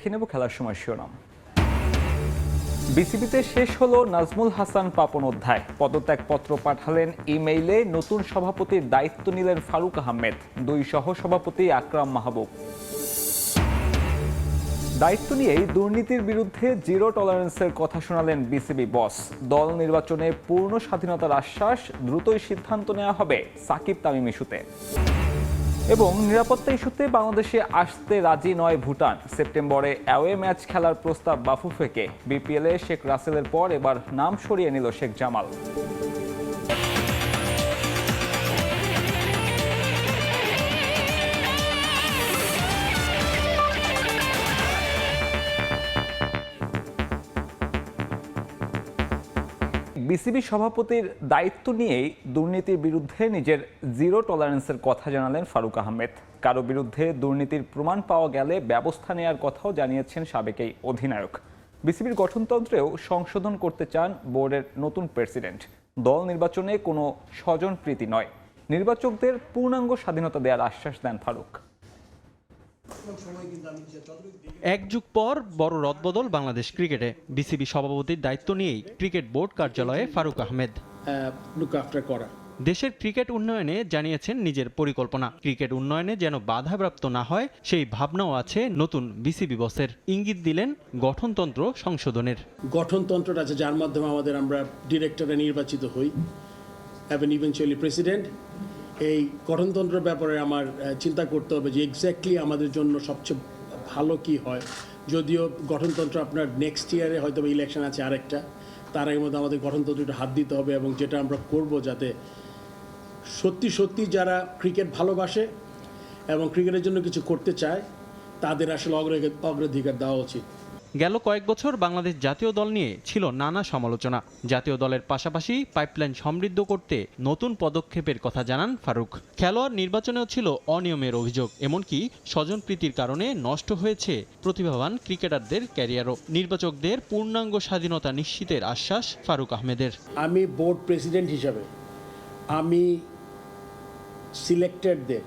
দেখে নেব খেলার সময় শিরোনাম। বিসিবিতে শেষ হলো নাজমুল হাসান পাপন অধ্যায়। পদত্যাগপত্র পাঠালেন ইমেইলে। নতুন সভাপতির দায়িত্ব নিলেন ফারুক আহমেদ। দুই সহ সভাপতি আকরাম মাহবুব। দায়িত্ব নিয়েই দুর্নীতির বিরুদ্ধে জিরো টলারেন্সের কথা শোনালেন বিসিবি বস। দল নির্বাচনে পূর্ণ স্বাধীনতার আশ্বাস। দ্রুতই সিদ্ধান্ত নেওয়া হবে সাকিব তামিম ইস্যুতে। এবং নিরাপত্তা ইস্যুতে বাংলাদেশে আসতে রাজি নয় ভুটান। সেপ্টেম্বরে অ্যাওয়ে ম্যাচ খেলার প্রস্তাব বাফুফেকে। বিপিএলে শেখ রাসেলের পর এবার নাম সরিয়ে নিল শেখ জামাল। বিসিবি সভাপতির দায়িত্ব নিয়েই দুর্নীতির বিরুদ্ধে নিজের জিরো টলারেন্সের কথা জানালেন ফারুক আহমেদ। কারো বিরুদ্ধে দুর্নীতির প্রমাণ পাওয়া গেলে ব্যবস্থা নেওয়ার কথাও জানিয়েছেন সাবেক এই অধিনায়ক। বিসিবির গঠনতন্ত্রেও সংশোধন করতে চান বোর্ডের নতুন প্রেসিডেন্ট। দল নির্বাচনে কোনো স্বজনপ্রীতি নয়, নির্বাচকদের পূর্ণাঙ্গ স্বাধীনতা দেওয়ার আশ্বাস দেন ফারুক। এক যুগ পর বড় রদবদল বাংলাদেশ ক্রিকেটে। বিসিবি সভাপতির দায়িত্ব নিয়েই ক্রিকেট বোর্ড কার্যালয়ে ফারুক আহমেদ। দেশের ক্রিকেট উন্নয়নে জানিয়েছেন নিজের পরিকল্পনা। ক্রিকেট উন্নয়নে যেন বাধাপ্রাপ্ত না হয় সেই ভাবনাও আছে নতুন বিসিবি বসের। ইঙ্গিত দিলেন গঠনতন্ত্র সংশোধনের। গঠনতন্ত্রটা আছে যার মাধ্যমে আমরা ডিরেক্টরে নির্বাচিত হই এবং ইভেনচুয়ালি প্রেসিডেন্ট। এই গঠনতন্ত্রের ব্যাপারে আমার চিন্তা করতে হবে যে এক্স্যাক্টলি আমাদের জন্য সবচেয়ে ভালো কি হয়। যদিও গঠনতন্ত্র আপনার নেক্সট ইয়ারে হয়তো ইলেকশন আছে আরেকটা, তার আগের মধ্যে আমাদের গঠনতন্ত্রটা হাত দিতে হবে এবং যেটা আমরা করব যাতে সত্যি সত্যি যারা ক্রিকেট ভালোবাসে এবং ক্রিকেটের জন্য কিছু করতে চায় তাদের আসলে অগ্রাধিকার দেওয়া উচিত। গেল কয়েক বছর বাংলাদেশ জাতীয় দল নিয়ে ছিল নানা সমালোচনা। জাতীয় দলের পাশাপাশি পাইপলাইন সমৃদ্ধ করতে নতুন পদক্ষেপের কথা জানান ফারুক। খেলোয়াড় নির্বাচনেও ছিল অনিয়মের অভিযোগ। এমনকি স্বজনপ্রীতির কারণে নষ্ট হয়েছে প্রতিভাবান ক্রিকেটারদের ক্যারিয়ারও। নির্বাচকদের পূর্ণাঙ্গ স্বাধীনতা নিশ্চিতের আশ্বাস ফারুক আহমেদের। আমি বোর্ড প্রেসিডেন্ট হিসাবে আমি সিলেক্টেডদের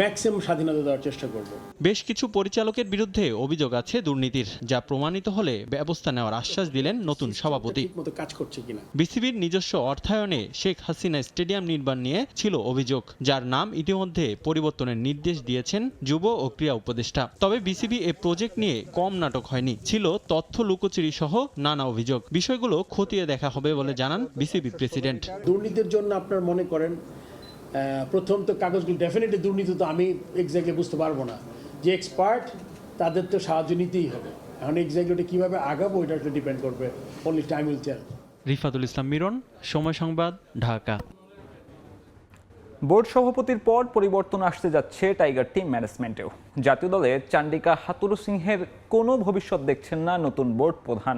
ম্যাক্সিমাম স্বাধীনতা দেওয়ার চেষ্টা করব। বেশ কিছু পরিচালকের বিরুদ্ধে অভিযোগ আছে দুর্নীতির, যা প্রমাণিত হলে ব্যবস্থা নেওয়ার আশ্বাস দিলেন নতুন সভাপতি। ঠিকমতো কাজ করছে কিনা। বিসিবির নিজস্ব অর্থায়নে শেখ হাসিনা স্টেডিয়াম নির্মাণ নিয়ে ছিল অভিযোগ, যার নাম ইতিমধ্যে পরিবর্তনের নির্দেশ দিয়েছেন যুব ও ক্রীড়া উপদেষ্টা। তবে বিসিবি এ প্রজেক্ট নিয়ে কম নাটক হয়নি, ছিল তথ্য লুকোচুরি সহ নানা অভিযোগ। বিষয়গুলো খতিয়ে দেখা হবে বলে জানান বিসিবি প্রেসিডেন্ট। দুর্নীতির জন্য আপনার মনে করেন প্রথম তো কাগজগুলো ডেফিনেটলি দুর্নীতি তো আমি এক্স্যাক্টলি বুঝতে পারবো না, যে এক্সপার্ট তাদের তো সাহায্য নিতেই হবে। এখন এক্স্যাক্টলি কীভাবে আগাবো এটা একটা ডিপেন্ড করবে, only time will tell. Rifatul Islam Miron, Somoy Songbad, Dhaka. Board সভাপতির পর পরিবর্তন আসতে যাচ্ছে টাইগার টিম ম্যানেজমেন্টেও। জাতীয় দলের চান্ডিকা হাতুরু সিংহের কোনো ভবিষ্যৎ দেখছেন না নতুন বোর্ড প্রধান।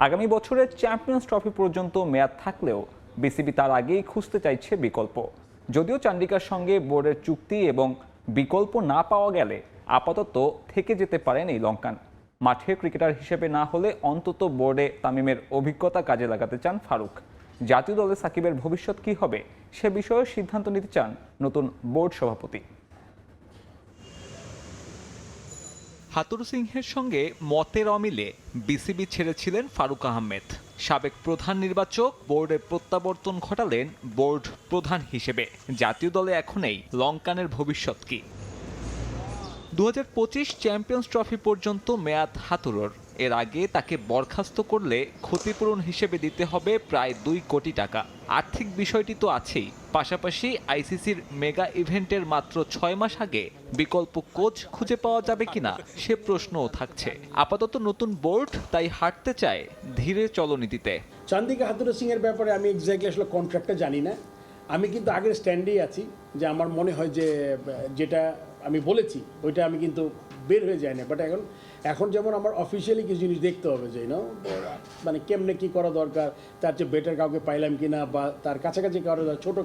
আগামী বছরের চ্যাম্পিয়ন্স ট্রফি পর্যন্ত মেয়াদ থাকলেও বিসিবি তার আগেই খুঁজতে চাইছে বিকল্প। যদিও চান্ডিকার সঙ্গে বোর্ডের চুক্তি এবং বিকল্প না পাওয়া গেলে আপাতত থেকে যেতে পারেন এই লঙ্কান। মাঠের ক্রিকেটার হিসেবে না হলে অন্তত বোর্ডে তামিমের অভিজ্ঞতা কাজে লাগাতে চান ফারুক। জাতীয় দলে সাকিবের ভবিষ্যৎ কী হবে সে বিষয়ে সিদ্ধান্ত নিতে চান নতুন বোর্ড সভাপতি। হাতুরু সিংহের সঙ্গে মতের অমিলে বিসিবি ছেড়েছিলেন ফারুক আহমেদ। সাবেক প্রধান নির্বাচক বোর্ডের প্রত্যাবর্তন ঘটালেন বোর্ড প্রধান হিসেবে। জাতীয় দলে এখন এই লঙ্কানের ভবিষ্যৎ কি? 2025 চ্যাম্পিয়ন্স ট্রফি পর্যন্ত মেয়াদ হাতুরুর। এর আগে তাকে বরখাস্ত করলে ক্ষতিপূরণ হিসেবে দিতে হবে প্রায় 2 কোটি টাকা। আর্থিক বিষয়টি তো আছেই, পাশাপাশি আইসিসির মেগা ইভেন্টের মাত্র 6 মাস আগে বিকল্প কোচ খুঁজে পাওয়া যাবে কিনা সে প্রশ্নও থাকছে। আপাতত নতুন বোর্ড তাই হাঁটতে চায় ধীরে চলনীতিতে। চান্দিকা হাতুরু সিং এর ব্যাপারে আমি এক্স্যাক্টলি আসলে কন্ট্রাক্টটা জানি না। আমি কিন্তু আগের স্ট্যান্ডেই আছি যে আমার মনে হয় যে যেটা আমি বলেছি ওইটা আমি কিন্তু বের হয়ে যায় না। বাট এখন যেমন আমার অফিসিয়ালি কিছু জিনিস দেখতে হবে যে মানে কেমনে কী করা দরকার, তার চেয়ে বেটার কাউকে পাইলাম কিনা বা তার কাছাকাছি কারো ছোটো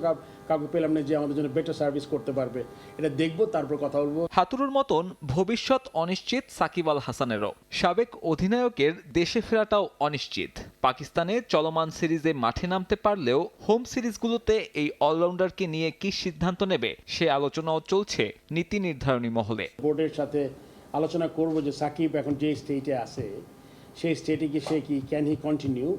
কাউকে পেলাম না যে আমাদের জন্য বেটার সার্ভিস করতে পারবে, এটা দেখবো, তারপর কথা বলবো। হাতুরুর মতন ভবিষ্যৎ অনিশ্চিত সাকিব আল হাসানেরও। সাবেক অধিনায়কের দেশে ফেরাটাও অনিশ্চিত। পাকিস্তানে চলমান সিরিজে মাঠে নামতে পারলেও হোম সিরিজগুলোতে এই অলরাউন্ডারকে নিয়ে কী সিদ্ধান্ত নেবে সে আলোচনাও চলছে নীতি নির্ধারণী মহলে। বোর্ডের সাথে আলোচনা করব যে সাকিব এখন যে স্টেটে আছে সেই স্টেটে গিয়ে সে কি ক্যান হি কন্টিনিউ।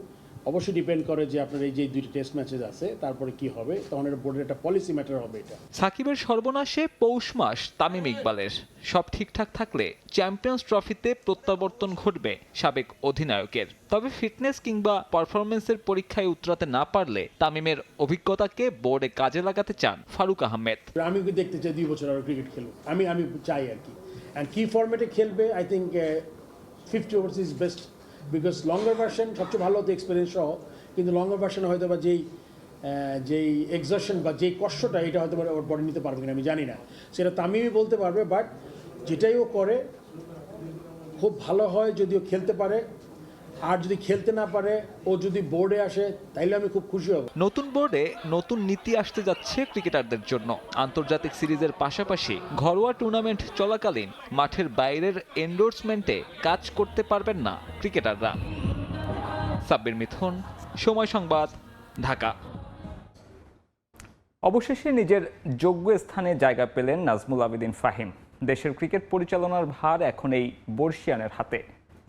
অবশ্যই ডিপেন্ড করে যে আপনার এই যে দুইটি টেস্ট ম্যাচেস আছে তারপরে কি হবে, তখন এটা বোর্ডের একটা পলিসি ম্যাটার হবে এটা। সাকিবের সর্বনাশে পৌষ মাস তামিম ইকবালের। সব ঠিকঠাক থাকলে চ্যাম্পিয়ন্স ট্রফিতে প্রত্যাবর্তন ঘটবে সাবেক অধিনায়কের। তবে ফিটনেস কিংবা পারফরমেন্সের পরীক্ষায় উতরাতে না পারলে তামিমের অভিজ্ঞতাকে বোর্ডে কাজে লাগাতে চান ফারুক আহমেদ। আমি দেখতে চাই 2 বছর আরো ক্রিকেট খেলুক, আমি চাই আর কি। অ্যান্ড কি ফরম্যাটে খেলবে, I think 50 ওভার্স is best, because longer version সবচেয়ে ভালো হতো এক্সপিরিয়েন্স সহ, কিন্তু লঙ্গার ভার্সনে হয়তো বা যেই এক্সর্শন বা যেই কষ্টটা এটা হয়তো ওর বডি নিতে পারবে কিনা আমি জানি না, সেটা তামিমই বলতে পারবে। বাট যেটাই ও করে খুব ভালো হয় যদি ও খেলতে পারে, আর যদি খেলতে না পারে ও যদি বোর্ডে আসে তাইলে আমি খুব খুশি হব। নতুন বোর্ডে নতুন নীতি আসতে যাচ্ছে ক্রিকেটারদের জন্য। আন্তর্জাতিক সিরিজের পাশাপাশি ঘরোয়া টুর্নামেন্ট চলাকালীন মাঠের বাইরের এন্ডোর্সমেন্টে কাজ করতে পারবেন না ক্রিকেটাররা। সাব্বির মিথুন, সময় সংবাদ, ঢাকা। অবশেষে নিজের যোগ্য স্থানে জায়গা পেলেন নাজমুল আবেদিন ফাহিম। দেশের ক্রিকেট পরিচালনার ভার এখন এই বর্ষিয়ানের হাতে।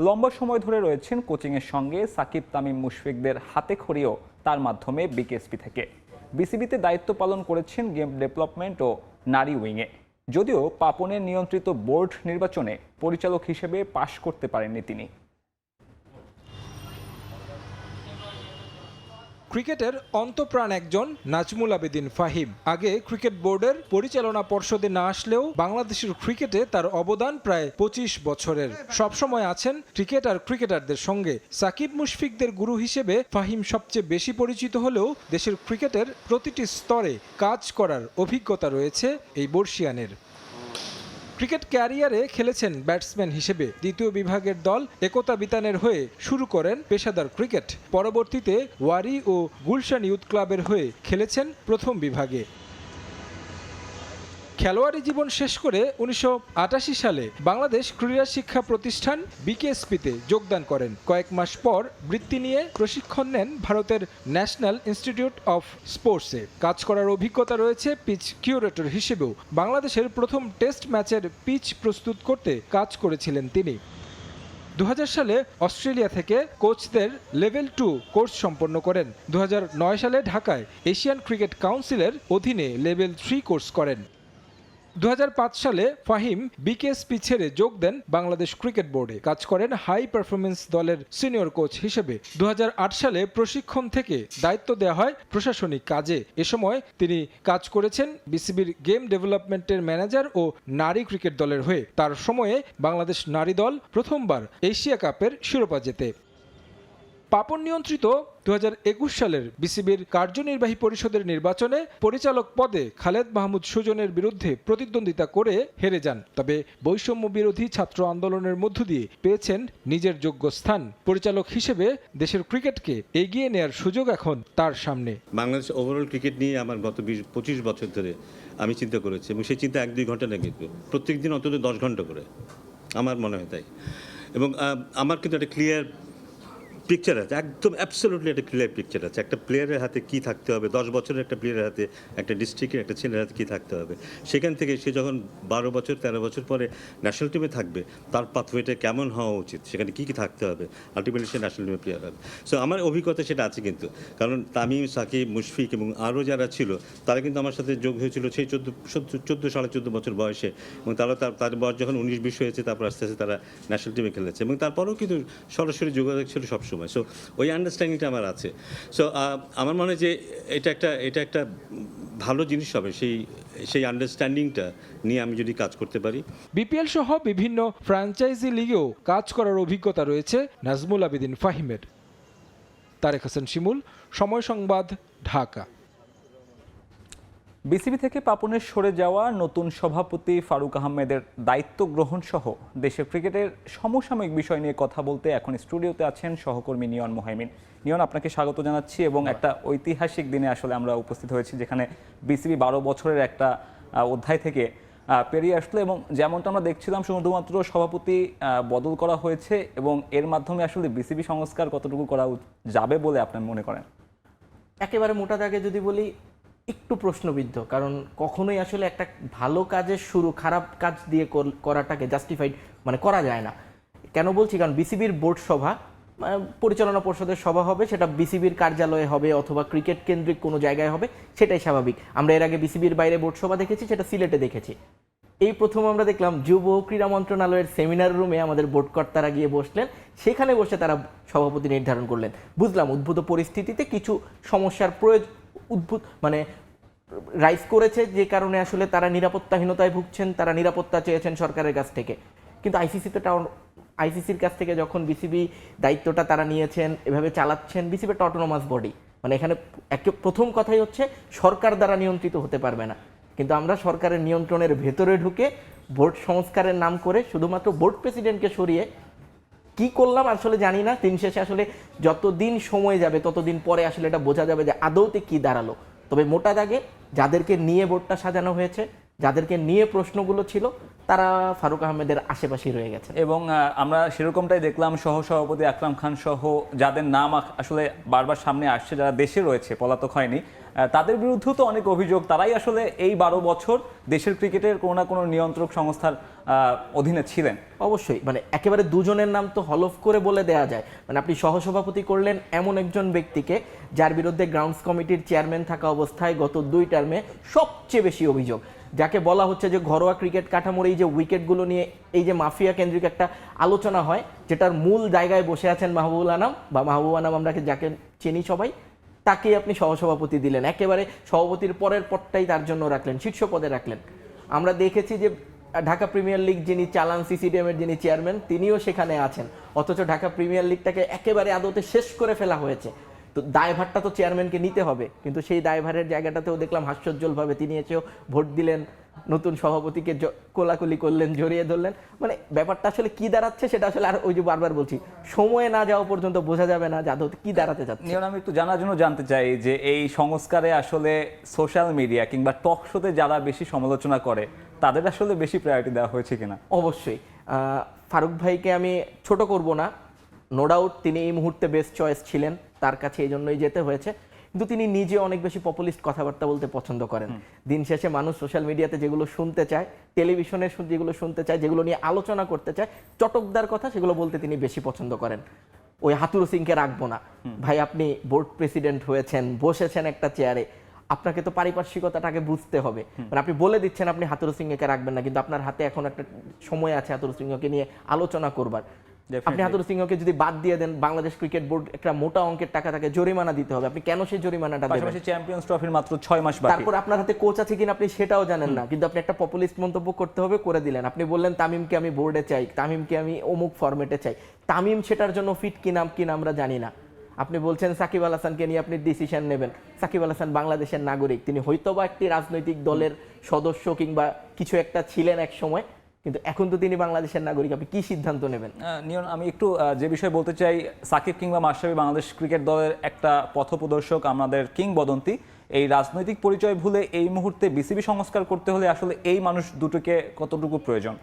লম্বা সময় ধরে রয়েছেন কোচিংয়ের সঙ্গে সাকিব, তামিম, মুশফিকদের হাতে খড়িও তার মাধ্যমে বিকেএসপি থেকে। বিসিবিতে দায়িত্ব পালন করেছেন গেম ডেভেলপমেন্ট ও নারী উইংয়ে। যদিও পাপনের নিয়ন্ত্রিত বোর্ড নির্বাচনে পরিচালক হিসেবে পাশ করতে পারেননি তিনি। ক্রিকেটের অন্তঃপ্রাণ একজন নাজমুল আবেদিন ফাহিম। আগে ক্রিকেট বোর্ডের পরিচালনা পর্ষদে না আসলেও বাংলাদেশের ক্রিকেটে তার অবদান প্রায় 25 বছরের। সবসময় আছেন ক্রিকেট আর ক্রিকেটারদের সঙ্গে। সাকিব, মুশফিকদের গুরু হিসেবে ফাহিম সবচেয়ে বেশি পরিচিত হলেও দেশের ক্রিকেটের প্রতিটি স্তরে কাজ করার অভিজ্ঞতা রয়েছে এই বর্ষিয়ানের। ক্রিকেট ক্যারিয়ারে খেলেছেন ব্যাটসম্যান হিসেবে। দ্বিতীয় বিভাগের দল একতা বিতানের হয়ে শুরু করেন পেশাদার ক্রিকেট। পরবর্তীতে ওয়ারি ও গুলশান ইউথ ক্লাবের হয়ে খেলেছেন প্রথম বিভাগে। খেলোয়াড়ি জীবন শেষ করে 1988 সালে বাংলাদেশ ক্রীড়া শিক্ষা প্রতিষ্ঠান বিকেএসপিতে যোগদান করেন। কয়েক মাস পর বৃত্তি নিয়ে প্রশিক্ষণ নেন ভারতের ন্যাশনাল ইনস্টিটিউট অফ স্পোর্টসে। কাজ করার অভিজ্ঞতা রয়েছে পিচ কিউরেটর হিসেবেও। বাংলাদেশের প্রথম টেস্ট ম্যাচের পিচ প্রস্তুত করতে কাজ করেছিলেন তিনি। 2000 সালে অস্ট্রেলিয়া থেকে কোচদের লেভেল 2 কোর্স সম্পন্ন করেন। 2009 সালে ঢাকায় এশিয়ান ক্রিকেট কাউন্সিলের অধীনে লেভেল 3 কোর্স করেন। 2005 সালে ফাহিম বিকেএসপি ছেড়ে যোগ দেন বাংলাদেশ ক্রিকেট বোর্ডে। কাজ করেন হাই পারফরমেন্স দলের সিনিয়র কোচ হিসেবে। 2008 সালে প্রশিক্ষণ থেকে দায়িত্ব দেওয়া হয় প্রশাসনিক কাজে। এ সময় তিনি কাজ করেছেন বিসিবির গেম ডেভেলপমেন্টের ম্যানেজার ও নারী ক্রিকেট দলের হয়ে। তার সময়ে বাংলাদেশ নারী দল প্রথমবার এশিয়া কাপের শিরোপা জেতে। পাপন নিয়ন্ত্রিত 2021 সালের বিসিবির কার্যনির্বাহী পরিষদের নির্বাচনে পরিচালক পদে খালেদ মাহমুদ সুজনের বিরুদ্ধে প্রতিদ্বন্দ্বিতা করে হেরে যান। তবে বৈষম্য বিরোধী ছাত্র আন্দোলনের মধ্য দিয়ে পেয়েছেন নিজের যোগ্য স্থান। পরিচালক হিসেবে দেশের ক্রিকেটকে এগিয়ে নেয়ার সুযোগ এখন তার সামনে। বাংলাদেশ ওভারঅল ক্রিকেট নিয়ে আমার গত 25 বছর ধরে আমি চিন্তা করেছি, এবং সেই চিন্তা 1-2 ঘন্টা না, কিন্তু প্রত্যেক দিন অন্তত 10 ঘন্টা করে আমার মনে হয় তাই। এবং আমার কিন্তু একটা ক্লিয়ার পিকচার আছে, একদম অ্যাবসলিউটলি একটা ক্লিয়ার পিকচার আছে একটা প্লেয়ারের হাতে কি থাকতে হবে, 10 বছরের একটা প্লেয়ারের হাতে, একটা ডিস্ট্রিক্টের একটা ছেলের হাতে কী থাকতে হবে। সেখান থেকে সে যখন 12 বছর 13 বছর পরে ন্যাশনাল টিমে থাকবে, তার পাথওয়েটা কেমন হওয়া উচিত, সেখানে কী কী থাকতে হবে, আলটিমেটলি সে ন্যাশনাল টিমে প্লেয়ার হবে। সো আমার অভিজ্ঞতা সেটা আছে কিন্তু, কারণ তামিম, সাকিব, মুশফিক এবং আরও যারা ছিল তারা কিন্তু আমার সাথে যোগ হয়েছিল সেই 14 বছর বয়সে, এবং তাদের বয়স যখন 19-20 হয়েছে, তারপর আস্তে আস্তে তারা ন্যাশনাল টিমে খেলেছে, এবং তারপরেও কিন্তু সরাসরি যোগাযোগ ছিল সবসময়। সো ওই আন্ডারস্ট্যান্ডিংটা আমার আছে। সো আমার মনে হয় যে এটা একটা ভালো জিনিস হবে, সেই আন্ডারস্ট্যান্ডিংটা নিয়ে আমি যদি কাজ করতে পারি। বিপিএল সহ বিভিন্ন ফ্র্যাঞ্চাইজি লিগেও কাজ করার অভিজ্ঞতা রয়েছে নাজমুল আবেদিন ফাহিমের। তারেক হাসান শিমুল, সময় সংবাদ, ঢাকা। বিসিবি থেকে পাপনের সরে যাওয়া নতুন সভাপতি ফারুক আহমেদের দায়িত্ব গ্রহণ সহ দেশের ক্রিকেটের সমসাময়িক বিষয় নিয়ে কথা বলতে এখন স্টুডিওতে আছেন সহকর্মী নিয়ন মোহাইমিন। নিয়ন, আপনাকে স্বাগত জানাচ্ছি। এবং একটা ঐতিহাসিক দিনে আসলে আমরা উপস্থিত হয়েছি, যেখানে বিসিবি 12 বছরের একটা অধ্যায় থেকে পেরিয়ে আসলো, এবং যেমনটা আমরা দেখছিলাম শুধুমাত্র সভাপতি বদল করা হয়েছে, এবং এর মাধ্যমে আসলে বিসিবি সংস্কার কতটুকু করা যাবে বলে আপনার মনে করেন? একেবারে মোটা দাগে যদি বলি, একটু প্রশ্নবিদ্ধ, কারণ কখনোই আসলে একটা ভালো কাজের শুরু খারাপ কাজ দিয়ে করাটাকে জাস্টিফাইড মানে করা যায় না। কেন বলছি, কারণ বিসিবির বোর্ড সভা পরিচালনা পর্ষদের সভা হবে, সেটা বিসিবির কার্যালয়ে হবে অথবা ক্রিকেট কেন্দ্রিক কোনো জায়গায় হবে, সেটাই স্বাভাবিক। আমরা এর আগে বিসিবির বাইরে বোর্ড সভা দেখেছি, সেটা সিলেটে দেখেছি। এই প্রথম আমরা দেখলাম যুব ক্রীড়া মন্ত্রণালয়ের সেমিনার রুমে আমাদের বোর্ড কর্তারা গিয়ে বসলেন, সেখানে বসে তারা সভাপতি নির্ধারণ করলেন। বুঝলাম উদ্ভূত পরিস্থিতিতে কিছু সমস্যার মানে রাইজ করেছে, যে কারণে আসলে তারা নিরাপত্তাহীনতায় ভুগছেন, তারা নিরাপত্তা চেয়েছেন সরকারের কাছ থেকে। কিন্তু আইসিসির কাছ থেকে যখন বিসিবি দায়িত্বটা তারা নিয়েছেন, এভাবে চালাচ্ছেন, বিসিবি একটা অটোনোমাস বডি, মানে এখানে প্রথম কথাই হচ্ছে সরকার দ্বারা নিয়ন্ত্রিত হতে পারবে না। কিন্তু আমরা সরকারের নিয়ন্ত্রণের ভেতরে ঢুকে বোর্ড সংস্কারের নাম করে শুধুমাত্র বোর্ড প্রেসিডেন্টকে সরিয়ে কি করলাম আসলে জানি না। দিন শেষে আসলে যতদিন সময় যাবে ততদিন পরে আসলে এটা বোঝা যাবে যে আদৌতে কি দাঁড়ালো। তবে মোটা দাগে যাদেরকে নিয়ে বোর্ডটা সাজানো হয়েছে, যাদেরকে নিয়ে প্রশ্নগুলো ছিল, তারা ফারুক আহমেদের আশেপাশেই রয়ে গেছে। এবং আমরা সেরকমটাই দেখলাম, সহসভাপতি আকরাম খান সহ যাদের নাম আসলে বারবার সামনে আসছে, যারা দেশে রয়েছে, পলাতক হয়নি, তাদের বিরুদ্ধেও তো অনেক অভিযোগ। তারাই আসলে এই 12 বছর দেশের ক্রিকেটের কোনো না কোনো নিয়ন্ত্রক সংস্থার অধীনে ছিলেন। অবশ্যই, মানে একেবারে দুজনের নাম তো হলফ করে বলে দেয়া যায়। মানে আপনি সহসভাপতি করলেন এমন একজন ব্যক্তিকে যার বিরুদ্ধে গ্রাউন্ডস কমিটির চেয়ারম্যান থাকা অবস্থায় গত 2 টার্মে সবচেয়ে বেশি অভিযোগ, যাকে বলা হচ্ছে যে ঘরোয়া ক্রিকেট কাঠামোর এই যে উইকেটগুলো নিয়ে এই যে মাফিয়া কেন্দ্রিক একটা আলোচনা হয়, যেটার মূল জায়গায় বসে আছেন মাহবুবুল আনাম, বা মাহবুব আনাম আমরা যাকে চিনি সবাই, তাকে আপনি সহসভাপতি দিলেন, একেবারে সভাপতির পরের পদটাই তার জন্য রাখলেন, শীর্ষ পদে রাখলেন। আমরা দেখেছি যে ঢাকা প্রিমিয়ার লিগ যিনি চালান, সিসিডিএমের যিনি চেয়ারম্যান, তিনিও সেখানে আছেন, অথচ ঢাকা প্রিমিয়ার লিগটাকে একেবারে আদতে শেষ করে ফেলা হয়েছে। তো দায়ভারটা তো চেয়ারম্যানকে নিতে হবে, কিন্তু সেই দায়ভারের জায়গাটাতেও দেখলাম হাস্যোজ্জ্বলভাবে তিনি এসেও ভোট দিলেন, নতুন সভাপতিকে কোলাকুলি করলেন, জড়িয়ে ধরলেন। মানে ব্যাপারটা আসলে কি দাঁড়াচ্ছে সেটা আসলে, আর ওই যে বারবার বলছি, সময়ে না যাওয়া পর্যন্ত বোঝা যাবে না যাদব কি দাঁড়াতে যাচ্ছে। নিয়ন, আমি একটু জানার জন্য জানতে চাই যে এই সংস্কারে আসলে সোশ্যাল মিডিয়া কিংবা টক শোতে যারা বেশি সমালোচনা করে তাদের আসলে বেশি প্রায়োরিটি দেওয়া হয়েছে কিনা? অবশ্যই ফারুক ভাইকে আমি ছোট করব না, নো ডাউট তিনি এই মুহূর্তে বেস্ট চয়েস ছিলেন, তার কাছে এই জন্যই যেতে হয়েছে। কিন্তু তিনি নিজে অনেক বেশি পপুলিস্ট কথাবার্তা বলতে পছন্দ করেন। দিন শেষে মানুষ সোশ্যাল মিডিয়াতে যেগুলো শুনতে চায়, টেলিভিশনে যেগুলো শুনতে চায়, যেগুলো নিয়ে আলোচনা করতে চায়, চটকদার কথা, সেগুলো বলতে তিনি বেশি পছন্দ করেন। ওই হাতুরু সিংকে রাখবো না ভাই, আপনি বোর্ড প্রেসিডেন্ট হয়েছেন, বসেছেন একটা চেয়ারে, আপনাকে তো পারিপার্শ্বিকতাটাকে বুঝতে হবে। মানে আপনি বলে দিচ্ছেন আপনি হাতুরু সিংকে রাখবেন না, কিন্তু আপনার হাতে এখন একটা সময় আছে হাতুরু সিংকে নিয়ে আলোচনা করবার। আপনি হাতুরু সিংহকে যদি বাদ দিয়ে দেন, বাংলাদেশ ক্রিকেট বোর্ড একটা মোটা অঙ্কের টাকা তাকে জরিমানা দিতে হবে, আপনি কেন সেই জরিমানাটা দেবেন? পাশাপাশি চ্যাম্পিয়ন্স ট্রফির মাত্র 6 মাস বাকি, তারপর আপনার হাতে কোচ আছে কিনা আপনি সেটাও জানেন না, কিন্তু আপনি একটা পপুলিস্ট মন্তব্য করতে হবে, করে দিলেন। আপনি বললেন তামিমকে আমি বোর্ডে চাই, তামিমকে আমি অমুক ফরম্যাটে চাই, তামিম সেটার জন্য ফিট কিনা আমরা জানি না। আপনি বলছেন সাকিব আল হাসানকে নিয়ে আপনি ডিসিশন নেবেন, সাকিব আল হাসান বাংলাদেশের নাগরিক, তিনি হয়তোবা একটি রাজনৈতিক দলের সদস্য কিংবা কিছু একটা ছিলেন এক সময়, কিন্তু এখন তো তিনি বাংলাদেশের নাগরিক, আপনি কি সিদ্ধান্ত নেবেন? নিয়ন, আমি একটু যে বিষয়ে বলতে চাই, সাকিব কিংবা মাশরাফি বাংলাদেশ ক্রিকেট দলের একটা পথপ্রদর্শক, আমাদের কিংবদন্তি। এই রাজনৈতিক পরিচয় ভুলে এই মুহূর্তে বিসিবি সংস্কার করতে হলে আসলে এই মানুষ দুটোকে কতটুকু প্রয়োজন?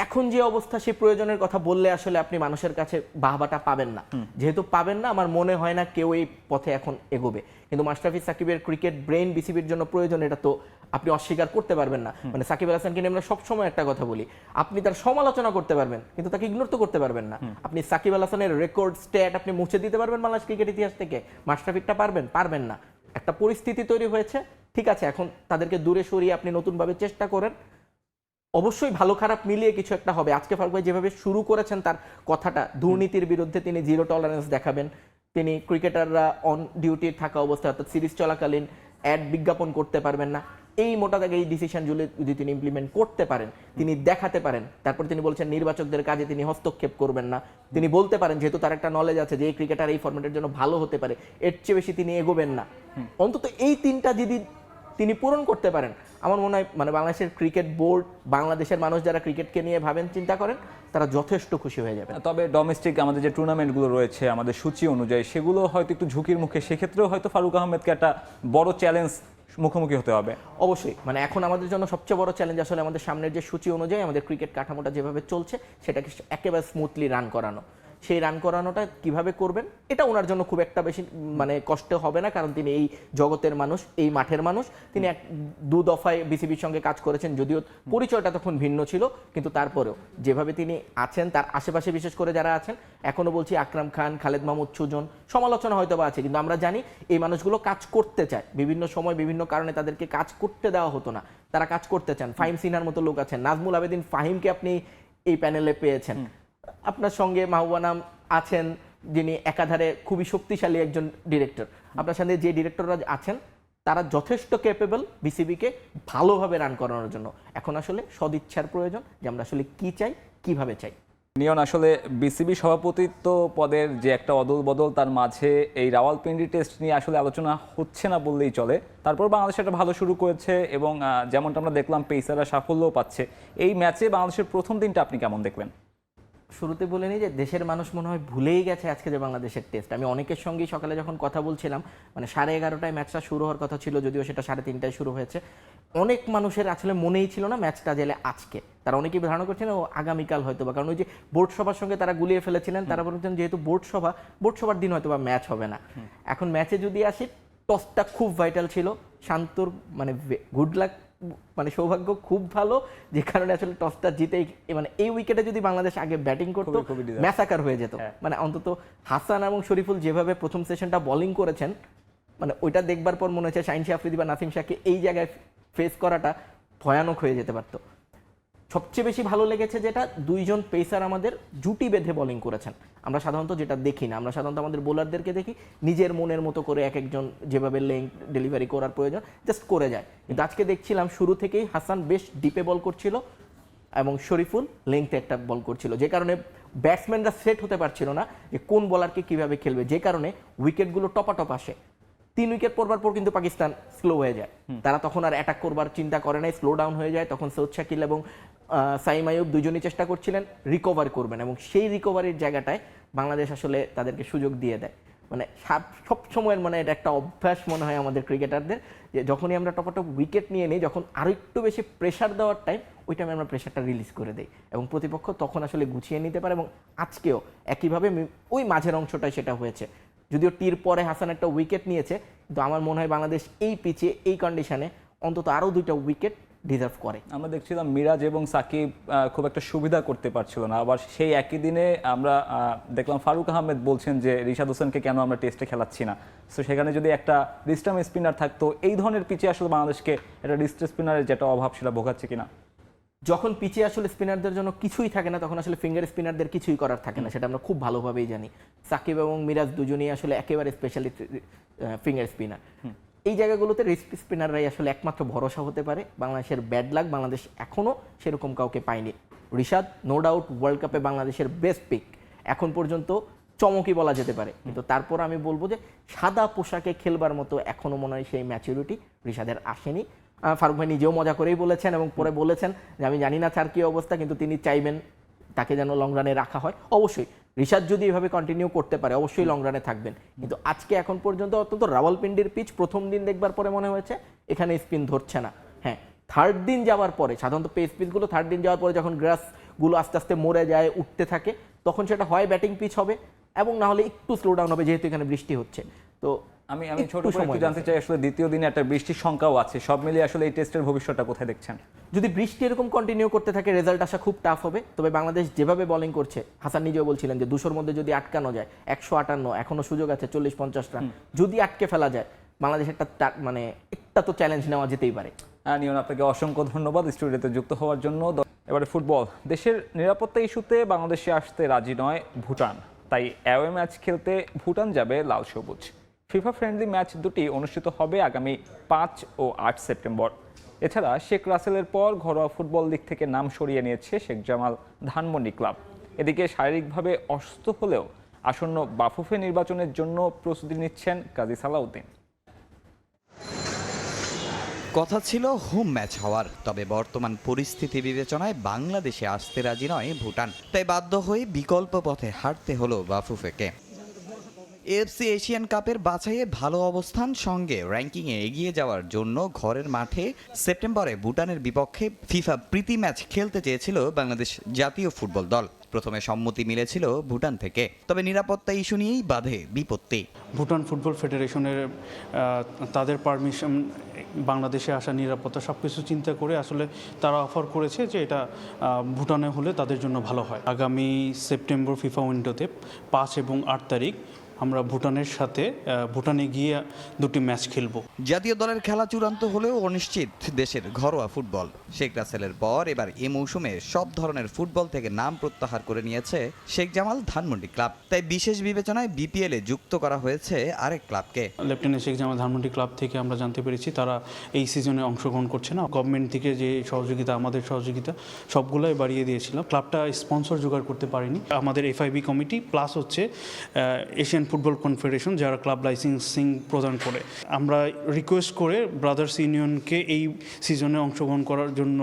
এখন যে অবস্থা, সেই প্রয়োজনের কথা বললে আসলে আপনি মানুষের কাছে বাহবাটা পাবেন না। যেহেতু পাবেন না, আমার মনে হয় না কেউ এই পথে এখন এগোবে। কিন্তু মাশরাফি সাকিবের ক্রিকেট ব্রেন বিসিবির জন্য প্রয়োজন, এটা তো আপনি অস্বীকার করতে পারবেন না। মানে সাকিব আল হাসানকে নিয়ে আমরা সবসময় একটা কথা বলি, আপনি তার সমালোচনা করতে পারবেন কিন্তু তাকে ইগনোর তো করতে পারবেন না। আপনি সাকিব আল হাসানের রেকর্ড স্ট্যাট আপনি মুছে দিতে পারবেন বাংলাদেশ ক্রিকেট ইতিহাস থেকে, মাশরাফিরটা পারবেন না। একটা পরিস্থিতি তৈরি হয়েছে, ঠিক আছে, এখন তাদেরকে দূরে সরিয়ে আপনি নতুনভাবে চেষ্টা করেন, অবশ্যই ভালো খারাপ মিলিয়ে কিছু একটা হবে। আজকে ফারুক ভাই যেভাবে শুরু করেছেন তার কথাটা, দুর্নীতির বিরুদ্ধে তিনি জিরো টলারেন্স দেখাবেন, তিনি ক্রিকেটাররা অন ডিউটি থাকা অবস্থায় অর্থাৎ সিরিজ চলাকালীন অ্যাড বিজ্ঞাপন করতে পারবেন না, এই মোটা দাগে এই ডিসিশন যদি তিনি ইমপ্লিমেন্ট করতে পারেন, তিনি দেখাতে পারেন। তারপর তিনি বলছেন নির্বাচকদের কাজে তিনি হস্তক্ষেপ করবেন না, তিনি বলতে পারেন যেহেতু তার একটা নলেজ আছে যে এই ক্রিকেটার এই ফরম্যাটের জন্য ভালো হতে পারে, এর চেয়ে বেশি তিনি এগোবেন না। অন্তত এই তিনটা যদি তিনি পূরণ করতে পারেন, আমার মনে হয় মানে বাংলাদেশের ক্রিকেট বোর্ড, বাংলাদেশের মানুষ যারা ক্রিকেটকে নিয়ে ভাবেন, চিন্তা করেন, তারা যথেষ্ট খুশি হয়ে যাবে। তবে ডোমেস্টিক আমাদের যে টুর্নামেন্টগুলো রয়েছে আমাদের সূচি অনুযায়ী, সেগুলো হয়তো একটু ঝুঁকির মুখে, সেক্ষেত্রেও হয়তো ফারুক আহমেদকে একটা বড় চ্যালেঞ্জ মুখোমুখি হতে হবে। অবশ্যই, মানে এখন আমাদের জন্য সবচেয়ে বড় চ্যালেঞ্জ আসলে আমাদের সামনের যে সূচি অনুযায়ী আমাদের ক্রিকেট কাঠামোটা যেভাবে চলছে সেটাকে একেবারে স্মুথলি রান করানো। সেই রান করানোটা কিভাবে করবেন এটা ওনার জন্য খুব একটা বেশি মানে কষ্ট হবে না, কারণ তিনি এই জগতের মানুষ, এই মাঠের মানুষ। তিনি দু দফায় বিসিবির সঙ্গে কাজ করেছেন, যদিও পরিচয়টা তখন ভিন্ন ছিল, কিন্তু তারপরেও যেভাবে তিনি আছেন, তার আশেপাশে বিশেষ করে যারা আছেন, এখনো বলছি আকরাম খান, খালেদ মাহমুদ সুজন, সমালোচনা হয়তো বা আছে, কিন্তু আমরা জানি এই মানুষগুলো কাজ করতে চায়। বিভিন্ন সময় বিভিন্ন কারণে তাদেরকে কাজ করতে দেওয়া হতো না, তারা কাজ করতে চান। ফাহিম সিনহার মতো লোক আছেন, নাজমুল আবেদিন ফাহিমকে আপনি এই প্যানেলে পেয়েছেন। আপনার সঙ্গে মাহবুবা আছেন, যিনি একাধারে খুবই শক্তিশালী একজন ডিরেক্টর। আপনার সাথে যে ডিরেক্টররা আছেন তারা যথেষ্ট ক্যাপেবল বিসিবিকে ভালোভাবে রান করানোর জন্য। এখন আসলে সদিচ্ছার প্রয়োজন, যে আমরা আসলে কি চাই, কিভাবে চাই। নিয়ন, আসলে বিসিবি সভাপতিত্ব পদের যে একটা অদল বদল, তার মাঝে এই রাওয়ালপিন্ডি টেস্ট নিয়ে আসলে আলোচনা হচ্ছে না বললেই চলে। তারপর বাংলাদেশ একটা ভালো শুরু করেছে এবং যেমনটা আমরা দেখলাম পেসাররা সাফল্যও পাচ্ছে। এই ম্যাচে বাংলাদেশের প্রথম দিনটা আপনি কেমন দেখলেন? শুরুতে বলে নিই যে দেশের মানুষ মনে হয় ভুলেই গেছে আজকে যে বাংলাদেশের টেস্ট। আমি অনেকের সঙ্গেই সকালে যখন কথা বলছিলাম, মানে 11:30টায় ম্যাচটা শুরু হওয়ার কথা ছিল, যদিও সেটা 3:30টায় শুরু হয়েছে। অনেক মানুষের আসলে মনেই ছিল না ম্যাচটা জেলে আজকে। তারা অনেকেই ধারণা করছেন ও আগামীকাল হয়তো বা, কারণ ওই যে বোর্ড সভার সঙ্গে তারা গুলিয়ে ফেলেছিলেন। তারা বলছেন যেহেতু বোর্ড সভার দিন হয়তো বা ম্যাচ হবে না। এখন ম্যাচে যদি আসি, টসটা খুব ভাইটাল ছিল। শান্তর মানে গুড লাক, মানে সৌভাগ্য খুব ভালো, যে কারণে আসলে টসটা জিতেই, মানে এই উইকেটে যদি বাংলাদেশ আগে ব্যাটিং করতো ম্যাসাকার হয়ে যেত। মানে অন্তত হাসান এবং শরীফুল যেভাবে প্রথম সেশনটা বোলিং করেছেন, মানে ওইটা দেখবার পর মনে হচ্ছে শাহিন শাহ আফ্রিদি বা নাসিম শাহকে এই জায়গায় ফেস করাটা ভয়ানক হয়ে যেতে পারতো। সবচেয়ে বেশি ভালো লেগেছে যেটা, দুইজন পেসার আমাদের জুটি বেঁধে বোলিং করেছেন। আমরা সাধারণত যেটা দেখি না, আমরা সাধারণত আমাদের বোলারদেরকে দেখি নিজের মনের মতো করে এক একজন যেভাবে লেংথ ডেলিভারি করার প্রয়োজন জাস্ট করে যায়। কিন্তু আজকে দেখছিলাম শুরু থেকেই হাসান বেশ ডিপে বল করছিল এবং শরীফুল লেংথে একটা বল করছিল, যে কারণে ব্যাটসম্যানরা সেট হতে পারছিল না যে কোন বলারকে কিভাবে খেলবে, যে কারণে উইকেটগুলো টপাটপ আসে। 3 উইকেট পড়বার পর কিন্তু পাকিস্তান স্লো হয়ে যায়, তারা তখন আর অ্যাটাক করবার চিন্তা করে নাই, স্লো ডাউন হয়ে যায়। তখন সৌদ শাকিল এবং সাইম আইয়ুব দুজনই চেষ্টা করছিলেন রিকভার করবেন, এবং সেই রিকভারির জায়গাটায় বাংলাদেশ আসলে তাদেরকে সুযোগ দিয়ে দেয়। মানে সব সময়ের মানে এটা একটা অভ্যাস মনে হয় আমাদের ক্রিকেটারদের, যে যখনই আমরা টপাটপ উইকেট নিয়ে নিই, যখন আরও একটু বেশি প্রেশার দেওয়ার টাইম, ওই টাইমে আমরা প্রেশারটা রিলিজ করে দিই এবং প্রতিপক্ষ তখন আসলে গুছিয়ে নিতে পারে। এবং আজকেও একইভাবে ওই মাঝের অংশটায় সেটা হয়েছে। যদিও টির পরে হাসান একটা উইকেট নিয়েছে, কিন্তু আমার মনে হয় বাংলাদেশ এই পিচে, এই কন্ডিশনে অন্তত আরও 2টা উইকেট ডিজার্ভ করে। আমরা দেখছিলাম মিরাজ এবং সাকিব খুব একটা সুবিধা করতে পারছিল না। আবার সেই একই দিনে আমরা দেখলাম ফারুক আহমেদ বলছেন যে রিশাদ হোসেনকে কেন আমরা টেস্টে খেলাচ্ছি না। সো সেখানে যদি একটা রিস্টাম স্পিনার থাকতো, এই ধরনের পিচে আসলে বাংলাদেশকে একটা রিস্ট স্পিনারের যেটা অভাব সেটা ভোগাচ্ছে কিনা। যখন পিচে আসলে স্পিনারদের জন্য কিছুই থাকে না, তখন আসলে ফিঙ্গার স্পিনারদের কিছুই করার থাকে না, সেটা আমরা খুব ভালোভাবেই জানি। সাকিব এবং মিরাজ দুজনেই আসলে একেবারে স্পেশালিস্ট ফিঙ্গার স্পিনার। এই জায়গাগুলোতে রিস্ট স্পিনাররাই আসলে একমাত্র ভরসা হতে পারে। বাংলাদেশের ব্যাড লাক, বাংলাদেশ এখনও সেরকম কাউকে পায়নি। রিশাদ নো ডাউট ওয়ার্ল্ড কাপে বাংলাদেশের বেস্ট পিক, এখন পর্যন্ত চমকই বলা যেতে পারে, কিন্তু তারপর আমি বলবো যে সাদা পোশাকে খেলবার মতো এখনও মনে হয় সেই ম্যাচুরিটি রিশাদের আসেনি। ফারুক ভাই নিজেও মজা করেই বলেছেন এবং পরে বলেছেন যে আমি জানি না তার কী অবস্থা, কিন্তু তিনি চাইবেন তাকে যেন লং রানে রাখা হয়। অবশ্যই রিশাদ যদি এভাবে কন্টিনিউ করতে পারে অবশ্যই লং রানে থাকবেন, কিন্তু আজকে এখন পর্যন্ত অন্তত রাওয়ালপিন্ডির পিচ প্রথম দিন দেখবার পরে মনে হয়েছে এখানে স্পিন ধরছে না। হ্যাঁ, থার্ড দিন যাওয়ার পরে সাধারণত পেস পিচগুলো থার্ড দিন যাওয়ার পরে যখন গ্রাসগুলো আস্তে আস্তে মরে যায়, উঠতে থাকে, তখন সেটা হয় ব্যাটিং পিচ হবে এবং না হলে একটু স্লো ডাউন হবে, যেহেতু এখানে বৃষ্টি হচ্ছে। তো আমি ছোট করে একটু জানতে চাই, আসলে দ্বিতীয় দিনে একটা বৃষ্টির সংখ্যাও আছে, সব মিলিয়ে আসলে এই টেস্টের ভবিষ্যৎটা কোথায় দেখছেন? যদি বৃষ্টি এরকম কন্টিনিউ করতে থাকে রেজাল্ট আসা খুব টাফ হবে। তবে বাংলাদেশ যেভাবে বোলিং করছে, হাসান নিজেও বলছিলেন যে 200-র মধ্যে যদি আটকানো যায়, 158 এখনো সুযোগ আছে 40-50 রান, যদি আটকে ফেলা যায় বাংলাদেশ মানে একটা তো চ্যালেঞ্জ নেওয়া যেতেই পারে। নিয়ন, আপনাকে অসংখ্য ধন্যবাদ স্টুডিওতে যুক্ত হওয়ার জন্য। এবারে ফুটবল। দেশের নিরাপত্তা ইস্যুতে বাংলাদেশে আসতে রাজি নয় ভুটান, তাই অ্যাওয়ে ম্যাচ খেলতে ভুটান যাবে লাল সবুজ। ফিফা ফ্রেন্ডলি ম্যাচ দুটি অনুষ্ঠিত হবে আগামী 5 ও 8 সেপ্টেম্বর। এছাড়া শেখ রাসেলের পর ঘরোয়া ফুটবল লিগ থেকে নাম সরিয়ে নিয়েছে শেখ জামাল ধানমন্ডি ক্লাব। এদিকে শারীরিকভাবে অসুস্থ হলেও আসন্ন বাফুফে নির্বাচনের জন্য প্রস্তুতি নিচ্ছেন কাজী সালাউদ্দিন। কথা ছিল হোম ম্যাচ হওয়ার, তবে বর্তমান পরিস্থিতি বিবেচনায় বাংলাদেশে আসতে রাজি নয় ভুটান, তাই বাধ্য হয়ে বিকল্প পথে হাঁটতে হলো বাফুফেকে। এএফসি এশিয়ান কাপের বাছাইয়ে ভালো অবস্থান সঙ্গে র্যাঙ্কিংয়ে এগিয়ে যাওয়ার জন্য ঘরের মাঠে সেপ্টেম্বরে ভুটানের বিপক্ষে ফিফা প্রীতি ম্যাচ খেলতে চেয়েছিল বাংলাদেশ জাতীয় ফুটবল দল। প্রথমে সম্মতি মিলেছিল ভুটান থেকে, তবে নিরাপত্তা ইস্যু নিয়েই বাধে বিপত্তি। ভুটান ফুটবল ফেডারেশনের তাদের পারমিশন, বাংলাদেশে আসা নিরাপত্তা সব কিছু চিন্তা করে আসলে তারা অফার করেছে যে এটা ভুটানে হলে তাদের জন্য ভালো হয়। আগামী সেপ্টেম্বর ফিফা উইন্ডোতে 5 এবং 8 তারিখ আমরা ভুটানের সাথে ভুটানে গিয়ে দুটি ম্যাচ খেলবো। জাতীয় দলের খেলা চূড়ান্ত হলেও অনিশ্চিত দেশের ঘরোয়া ফুটবল। শেখ রাসেলের পর এবার এ মৌসুমে সব ধরনের ফুটবল থেকে নাম প্রত্যাহার করে নিয়েছে শেখ জামাল ধানমন্ডি ক্লাব। তাই বিশেষ বিবেচনায় বিপিএলে যুক্ত করা হয়েছে আরেক ক্লাবকে। লেফটেন্যান্ট শেখ জামাল ধানমন্ডি ক্লাব থেকে আমরা জানতে পেরেছি তারা এই সিজনে অংশগ্রহণ করছে না। গভর্নমেন্ট থেকে যে সহযোগিতা, আমাদের সহযোগিতা সবগুলাই বাড়িয়ে দিয়েছিল। ক্লাবটা স্পন্সর জোগাড় করতে পারেনি। আমাদের এফআইবি কমিটি প্লাস হচ্ছে এশিয়ান ফুটবল কনফেডারেশন যারা ক্লাব লাইসেন্সিং প্রদান করে, আমরা রিকোয়েস্ট করে ব্রাদার্স ইউনিয়নকে এই সিজনে অংশগ্রহণ করার জন্য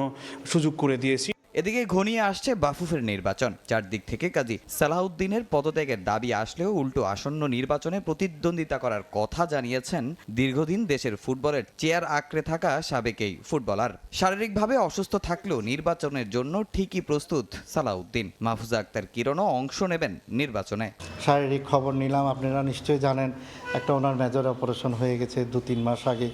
সুযোগ করে দিয়েছি। এদিকে ঘনিয়ে আসছে বাফুফের নির্বাচন। চারদিক থেকে কাজী সালাউদ্দিনের পদত্যাগের দাবি আসলেও উল্টো আসন্ন নির্বাচনে প্রতিদ্বন্দ্বিতা করার কথা জানিয়েছেন দীর্ঘদিন দেশের ফুটবলের চেয়ার আঁকড়ে থাকা সাবেক এই ফুটবলার। শারীরিকভাবে অসুস্থ থাকলেও নির্বাচনের জন্য ঠিকই প্রস্তুত সালাউদ্দিন। মাহফুজা আক্তার কিরণও অংশ নেবেন নির্বাচনে। শারীরিক খবর নিলাম, আপনারা নিশ্চয়ই জানেন একটা ওনার মেজর অপারেশন হয়ে গেছে 2-3 মাস আগে।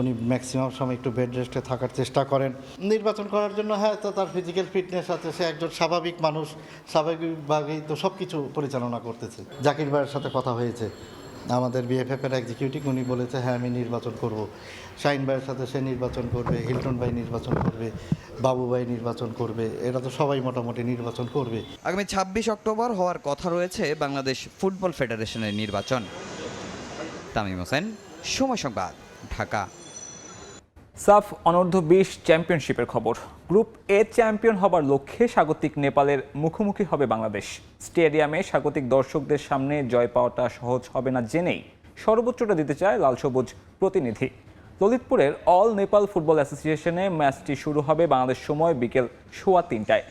উনি ম্যাক্সিমাম সময় একটু বেড রেস্টে থাকার চেষ্টা করেন। নির্বাচন করার জন্য হ্যাঁ, তো তার ফিজিক্যাল ফিটনেস আছে, সে একজন স্বাভাবিক মানুষ, স্বাভাবিকভাবেই তো সব কিছু পরিচালনা করতেছে। জাকির ভাইয়ের সাথে কথা হয়েছে, আমাদের বিএফএফের এক্সিকিউটিভ, উনি বলেছে হ্যাঁ আমি নির্বাচন করব। শাহিন ভাইয়ের সাথে সে নির্বাচন করবে, হিলটন ভাই নির্বাচন করবে, বাবু ভাই নির্বাচন করবে, এরা তো সবাই মোটামুটি নির্বাচন করবে। আগামী 26 অক্টোবর হওয়ার কথা রয়েছে বাংলাদেশ ফুটবল ফেডারেশনের নির্বাচন। তামিম হোসেন, সময় সংবাদ, ঢাকা। সাফ অনূর্ধ্ব 20 চ্যাম্পিয়নশিপের খবর। গ্রুপ এ চ্যাম্পিয়ন হবার লক্ষ্যে স্বাগতিক নেপালের মুখোমুখি হবে বাংলাদেশ। স্টেডিয়ামে স্বাগতিক দর্শকদের সামনে জয় পাওয়াটা সহজ হবে না জেনেই সর্বোচ্চটা দিতে চায় লাল সবুজ প্রতিনিধি। ললিতপুরের অল নেপাল ফুটবল অ্যাসোসিয়েশনে ম্যাচটি শুরু হবে বাংলাদেশ সময় বিকেল 3:15টায়।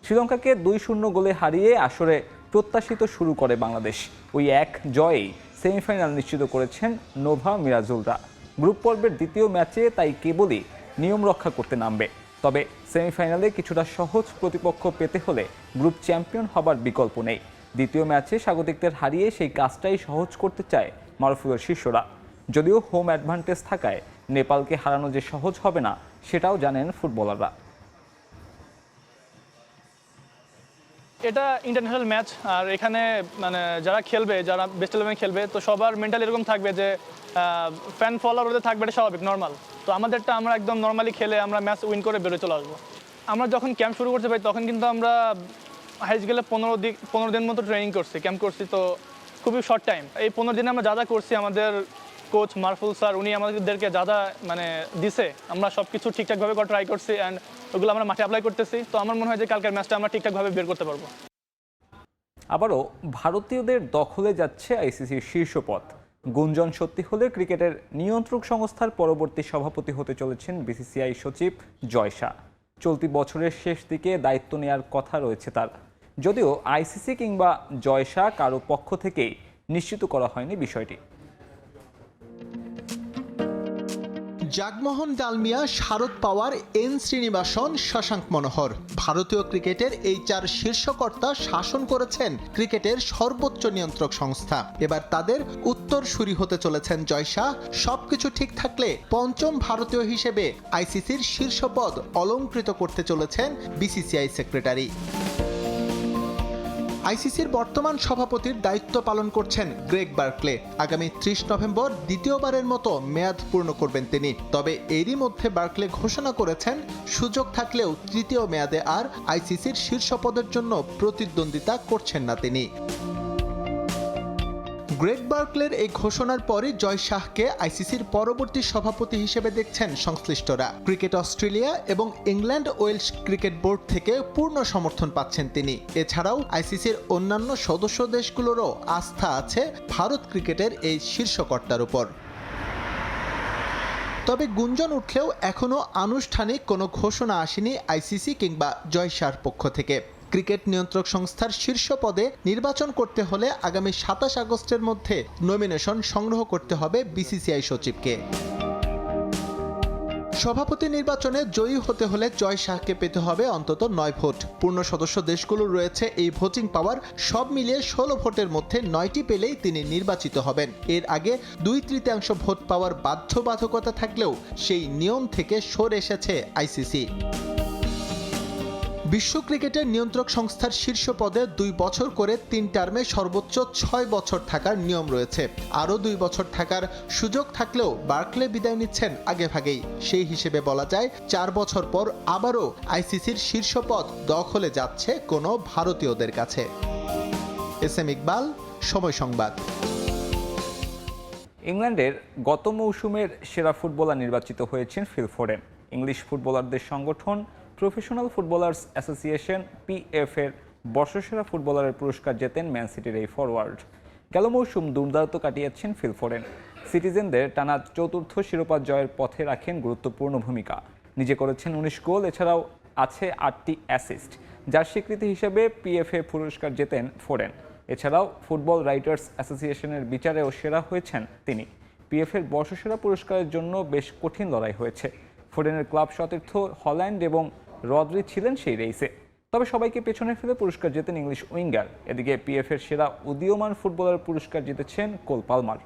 শ্রীলঙ্কাকে 2-0 গোলে হারিয়ে আসরে প্রত্যাশিত শুরু করে বাংলাদেশ। ওই এক জয়েই সেমিফাইনাল নিশ্চিত করেছেন নোভা মিরাজুলরা। গ্রুপ পর্বের দ্বিতীয় ম্যাচে তাই কেবলই নিয়ম রক্ষা করতে নামবে। তবে সেমিফাইনালে কিছুটা সহজ প্রতিপক্ষ পেতে হলে গ্রুপ চ্যাম্পিয়ন হবার বিকল্প নেই। দ্বিতীয় ম্যাচে স্বাগতিকদের হারিয়ে সেই কাজটাই সহজ করতে চায় মারুফুলের শিষ্যরা। যদিও হোম অ্যাডভান্টেজ থাকায় নেপালকে হারানো যে সহজ হবে না সেটাও জানেন ফুটবলাররা। এটা ইন্টারন্যাশনাল ম্যাচ, আর এখানে মানে যারা খেলবে, যারা বেস্ট 11 খেলবে, তো সবার মেন্টাল এরকম থাকবে যে ফ্যান ফলোয়ার ওদের থাকবে, এটা স্বাভাবিক, নর্মাল। তো আমাদেরটা আমরা একদম নর্মালি খেলে আমরা ম্যাচ উইন করে বেরোয় চলে আসবো। আমরা যখন ক্যাম্প শুরু করতে পারি তখন কিন্তু আমরা হাইস্ট গেলে 15 দিন মতো ট্রেনিং করছি, ক্যাম্প করছি, তো খুবই শর্ট টাইম। এই 15 দিনে আমরা যা যা করছি, আমাদের কোচ মারফুল স্যার উনি আমাদেরকে যা যা মানে দিছে, আমরা সব কিছু ঠিকঠাকভাবে করে ট্রাই করছি অ্যান্ড ওগুলো আমরা মাঠে অ্যাপ্লাই করতেছি। তো আমার মনে হয় যে কালকের ম্যাচটা আমরা ঠিকঠাকভাবে বের করতে পারবো। আবারও ভারতীয়দের দখলে যাচ্ছে আইসিসির শীর্ষ পদ। গুঞ্জন সত্যি হলে ক্রিকেটের নিয়ন্ত্রক সংস্থার পরবর্তী সভাপতি হতে চলেছেন বিসিসিআই সচিব জয় শাহ। চলতি বছরের শেষ দিকে দায়িত্ব নেওয়ার কথা রয়েছে তার। যদিও আইসিসি কিংবা জয় শাহ কারো পক্ষ থেকেই নিশ্চিত করা হয়নি বিষয়টি। জাগমোহন ডালমিয়া, শারদ পাওয়ার, এন শ্রীনিবাসন, শশাঙ্ক মনোহর, ভারতীয় ক্রিকেটের এই 4 শীর্ষকর্তা শাসন করেছেন ক্রিকেটের সর্বোচ্চ নিয়ন্ত্রক সংস্থা। এবার তাদের উত্তরসূরি হতে চলেছেন জয় শাহ। সবকিছু ঠিক থাকলে পঞ্চম ভারতীয় হিসেবে আইসিসির শীর্ষ পদ অলংকৃত করতে চলেছেন বিসিসিআই সেক্রেটারি। আইসিসির বর্তমান সভাপতির দায়িত্ব পালন করছেন গ্রেগ বার্কলে। আগামী 30 নভেম্বর দ্বিতীয়বারের মতো মেয়াদ পূর্ণ করবেন তিনি। তবে এরই মধ্যে বার্কলে ঘোষণা করেছেন সুযোগ থাকলেও তৃতীয় মেয়াদে আর আইসিসির শীর্ষ পদের জন্য প্রতিদ্বন্দ্বিতা করছেন না তিনি। গ্রেগ বার্কলের এই ঘোষণার পরই জয় শাহকে আইসিসির পরবর্তী সভাপতি হিসেবে দেখছেন সংশ্লিষ্টরা। ক্রিকেট অস্ট্রেলিয়া এবং ইংল্যান্ড ওয়েলস ক্রিকেট বোর্ড থেকে পূর্ণ সমর্থন পাচ্ছেন তিনি। এছাড়াও আইসিসির অন্যান্য সদস্য দেশগুলোরও আস্থা আছে ভারত ক্রিকেটের এই শীর্ষকর্তার উপর। তবে গুঞ্জন উঠলেও এখনও আনুষ্ঠানিক কোনো ঘোষণা আসেনি আইসিসি কিংবা জয় শাহর পক্ষ থেকে। ক্রিকেট নিয়ন্ত্রক সংস্থার শীর্ষ পদে নির্বাচন করতে হলে আগামী ২৭ আগস্টের মধ্যে নমিনেশন সংগ্রহ করতে হবে বিসিসিআই সচিবকে। সভাপতি নির্বাচনে জয়ী হতে হলে জয় শাহকে পেতে হবে অন্তত ৯ ভোট। পূর্ণ সদস্য দেশগুলোর রয়েছে এই ভোটিং পাওয়ার, সব মিলিয়ে ১৬ ভোটের মধ্যে ৯টি পেলেই তিনি নির্বাচিত হবেন। এর আগে ২/৩ ভোট পাওয়ার বাধ্যবাধকতা থাকলেও সেই নিয়ম থেকে সরে এসেছে আইসিসি। বিশ্ব ক্রিকেটের নিয়ন্ত্রক সংস্থার শীর্ষ পদে ২ বছর করে ৩ টার্মে সর্বোচ্চ ৬ বছর থাকার নিয়ম রয়েছে। আরও ২ বছর থাকার সুযোগ থাকলেও বার্কলে বিদায় নিচ্ছেন আগেভাগেই। সেই হিসেবে বলা যায় ৪ বছর পর আবারও আইসিসির শীর্ষ পদ দখলে যাচ্ছে কোনো ভারতীয়দের কাছে। এস.এম. ইকবাল, সময় সংবাদ। ইংল্যান্ডের গত মৌসুমের সেরা ফুটবলার নির্বাচিত হয়েছেন ফিল ফোডেন। ইংলিশ ফুটবলারদের সংগঠন প্রফেশনাল ফুটবলার্স অ্যাসোসিয়েশন PF এর বর্ষসেরা ফুটবলারের পুরস্কার জেতেন ম্যান সিটির এই ফরওয়ার্ড। গেল মৌসুম দুর্দান্ত কাটিয়েছেন ফিল ফোডেন। সিটিজেনদের টানা ৪র্থ শিরোপা জয়ের পথে রাখেন গুরুত্বপূর্ণ ভূমিকা। নিজে করেছেন ১৯ গোল, এছাড়াও আছে ৮টি অ্যাসিস্ট, যার স্বীকৃতি হিসেবে PFA পুরস্কার জেতেন ফোডেন। এছাড়াও ফুটবল রাইটার্স অ্যাসোসিয়েশনের বিচারেও সেরা হয়েছেন তিনি। PF এর বর্ষসেরা পুরস্কারের জন্য বেশ কঠিন লড়াই হয়েছে। ফোডেনের ক্লাব সতীর্থ হল্যান্ড এবং রদ্রি ছিলেন সেই রেসে, তবে সবাইকে পেছনে ফেলে পুরস্কার জেতেন ইংলিশ উইঙ্গার। এদিকে PF এর সেরা উদীয়মান ফুটবলার পুরস্কার জিতেছেন কোল পালমার।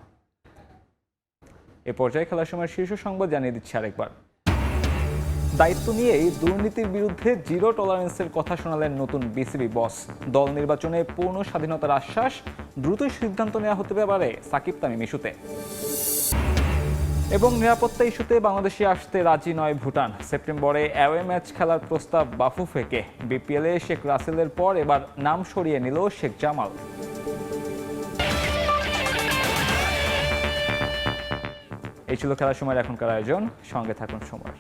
এ পর্যায়ে খেলার সময় শীর্ষ সংবাদ জানিয়ে দিচ্ছে আরেকবার। দায়িত্ব নিয়েই দুর্নীতির বিরুদ্ধে জিরো টলারেন্সের কথা শোনালেন নতুন বিসিবি বস। দল নির্বাচনে পূর্ণ স্বাধীনতার আশ্বাস, দ্রুতই সিদ্ধান্ত নেওয়া হতে পারে সাকিব তামিম ইস্যুতে। এবং নিরাপত্তা ইস্যুতে বাংলাদেশে আসতে রাজি নয় ভুটান। সেপ্টেম্বরে অ্যাওয়ে ম্যাচ খেলার প্রস্তাব বাফুফেকে। বিপিএলে শেখ রাসেলের পর এবার নাম সরিয়ে নিল শেখ জামাল। এই ছিল খেলার সময়ের এখনকার আয়োজন। সঙ্গে থাকুন সময়।